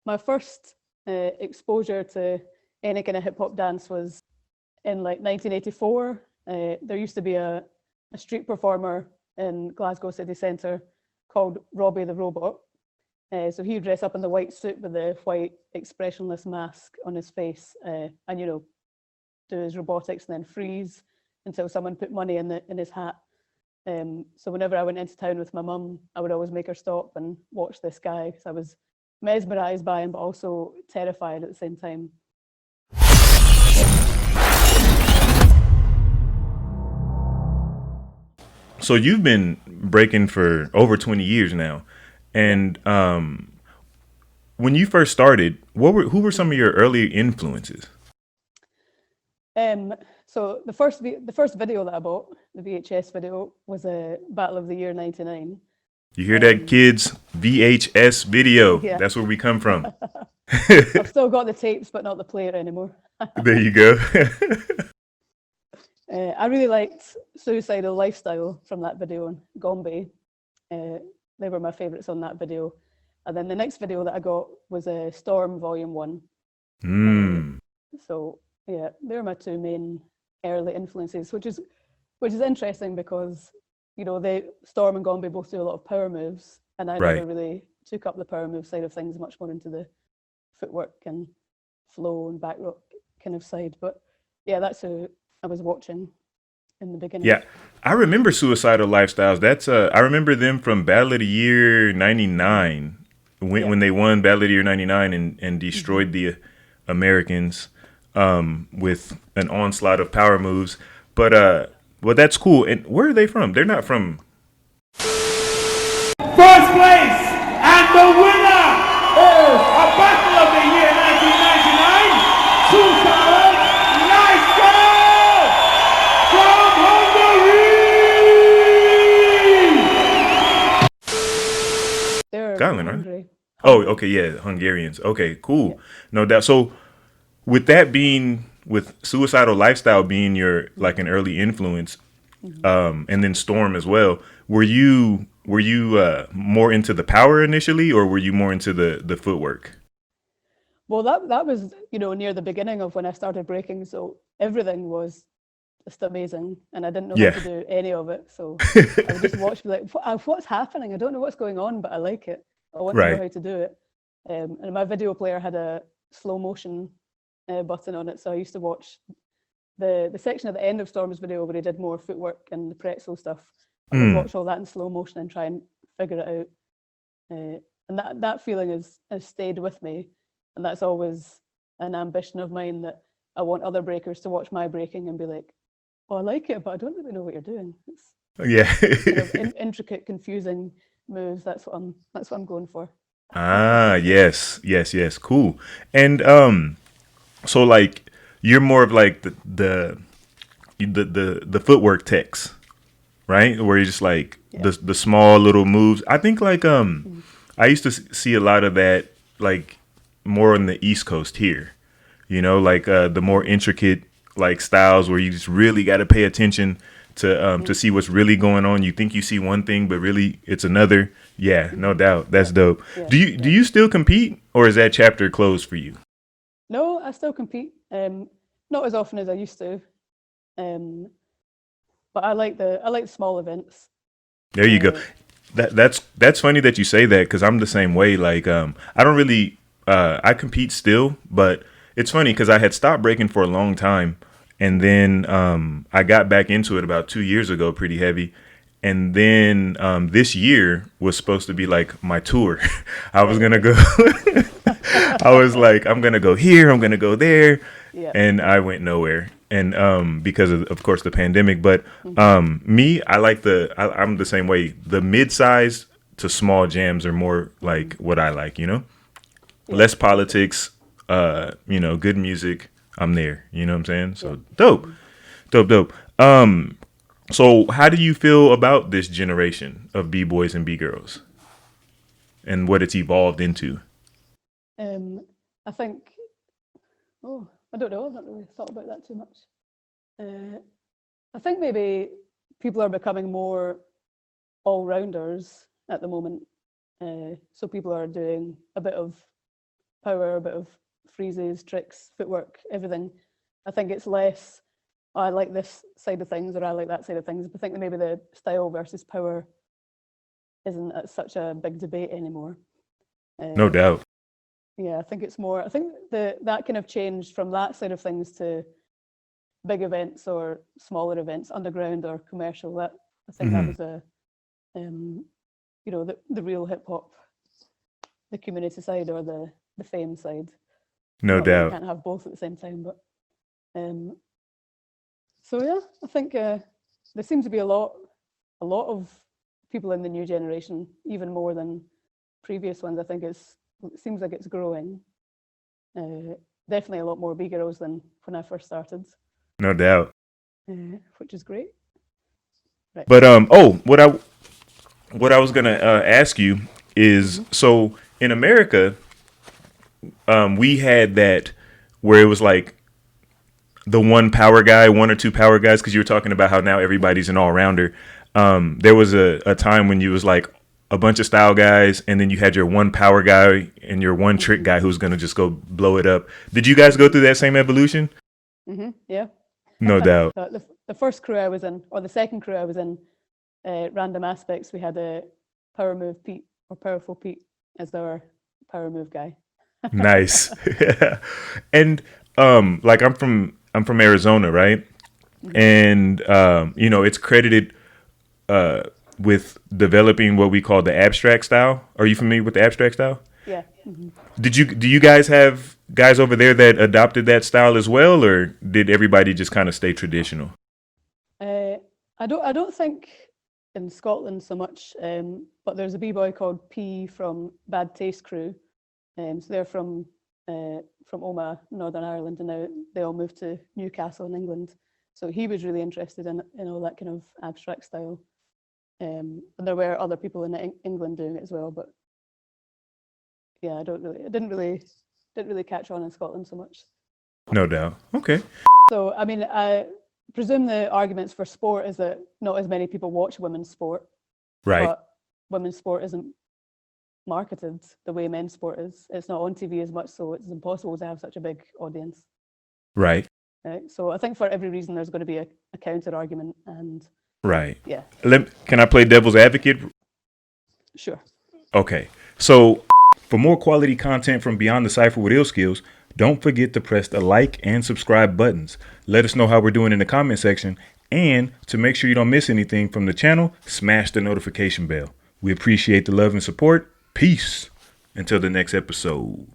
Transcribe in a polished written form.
my first exposure to any kind of hip hop dance was in like 1984. There used to be a street performer in Glasgow city centre called Robbie the Robot. So he would dress up in the white suit with the white expressionless mask on his face, and do his robotics and then freeze until someone put money in his hat. So whenever I went into town with my mum, I would always make her stop and watch this guy because I was mesmerised by him, but also terrified at the same time. So you've been breaking for over 20 years now, and when you first started, who were some of your early influences? So the first video that I bought, the VHS video, was a Battle of the Year '99. You hear that, kids? VHS video. Yeah, That's where we come from. I've still got the tapes, but not the player anymore. There you go. I really liked Suicidal Lifestyle from that video and Gombe. They were my favourites on that video. And then the next video that I got was a Storm Volume 1. So yeah, they're my two main early influences, which is interesting because they Storm and Gombe both do a lot of power moves, and I Right. never really took up the power move side of things, much more into the footwork and flow and back rock kind of side. But yeah, that's who I was watching in the beginning. Yeah, I remember Suicidal Lifestyles. That's I remember them from Battle of the Year '99 when Yeah. when they won Battle of the Year '99 and destroyed the Americans with an onslaught of power moves. But well, that's cool. And where are they from? They're not from. First place and the winner is a Battle of the Year 1999, 2000 Lifestyle from Hungary! They're Scotland, right? Hungary. Oh, okay, yeah, Hungarians. Okay, cool. No doubt. So with that being with Suicidal Lifestyle being your like an early influence, and then Storm as well. Were you more into the power initially, or were you more into the footwork? Well, that was near the beginning of when I started breaking, so everything was just amazing, and I didn't know how Yeah. to do any of it. So I would just watch, be like, what's happening? I don't know what's going on, but I like it. I want to know Right. how to do it. And my video player had a slow motion button on it, so I used to watch the section at the end of Storm's video where he did more footwork and the pretzel stuff. I would watch all that in slow motion and try and figure it out. And that feeling has stayed with me, and that's always an ambition of mine, that I want other breakers to watch my breaking and be like, "Oh, I like it, but I don't really know what you're doing." It's Yeah. kind of intricate, confusing moves. That's what I'm going for. Ah, yes, yes, yes. Cool. And so like you're more of like the footwork techs, right? Where you're just like Yeah. the small little moves. I think like I used to see a lot of that like more on the East Coast here. Like the more intricate like styles where you just really got to pay attention to see what's really going on. You think you see one thing, but really it's another. Yeah, no doubt. That's dope. Yeah, Do you still compete, or is that chapter closed for you? No, I still compete. Not as often as I used to. Um, but I like small events. There you go. Uh, That's funny that you say that because I'm the same way. Like I don't really I compete still, but it's funny because I had stopped breaking for a long time, and then I got back into it about 2 years ago, pretty heavy. And then this year was supposed to be like my tour. I was gonna go. I was like, I'm gonna go here, I'm gonna go there, yeah. and I went nowhere. And because of course the pandemic. But me, I'm the same way. The mid-size to small jams are more like what I like. Yeah. Less politics, good music. I'm there. You know what I'm saying? So Yeah. dope, dope, dope. So how do you feel about this generation of b-boys and b-girls and what it's evolved into? I think. Oh, I don't know. I've not really thought about that too much. I think maybe people are becoming more all-rounders at the moment. So people are doing a bit of power, a bit of freezes, tricks, footwork, everything. I think it's less, I like this side of things or I like that side of things. But I think that maybe the style versus power isn't at such a big debate anymore. No doubt. Yeah, I think it's more, I think that kind of changed from that side of things to big events or smaller events, underground or commercial. That I think that was the real hip hop, the community side or the fame side. No Not that doubt. you can't have both at the same time, but so yeah, I think there seems to be a lot of people in the new generation, even more than previous ones. I think it seems like it's growing. Definitely a lot more B-girls than when I first started. No doubt. Which is great. Right. But what I was gonna ask you is, so in America, we had that where it was like the one power guy, one or two power guys, because you were talking about how now everybody's an all-rounder. There was a time when you was like a bunch of style guys, and then you had your one power guy and your one trick guy who's going to just go blow it up. Did you guys go through that same evolution? Yeah. No doubt. The first crew I was in, or the second crew I was in, Random Aspects, we had a Power Move Pete, or Powerful Pete, as our power move guy. Nice. And like I'm from Arizona, right? And it's credited with developing what we call the abstract style. Are you familiar with the abstract style? Yeah. Do you guys have guys over there that adopted that style as well, or did everybody just kind of stay traditional? I don't think in Scotland so much, but there's a b-boy called P from Bad Taste Crew. So they're from Omagh, Northern Ireland, and now they all moved to Newcastle in England. So he was really interested in all that kind of abstract style. And there were other people in England doing it as well, but yeah, it didn't really catch on in Scotland so much. No doubt. Okay. So I mean, I presume the arguments for sport is that not as many people watch women's sport, Right. but women's sport isn't marketed the way men's sport is. It's not on TV as much, so it's impossible to have such a big audience. Right. Right? So I think for every reason there's going to be a counter argument, and Right. yeah. Can I play devil's advocate? Sure. Okay. So for more quality content from Beyond the Cypher with Illskillz, don't forget to press the like and subscribe buttons. Let us know how we're doing in the comment section. And to make sure you don't miss anything from the channel, smash the notification bell. We appreciate the love and support. Peace. Until the next episode.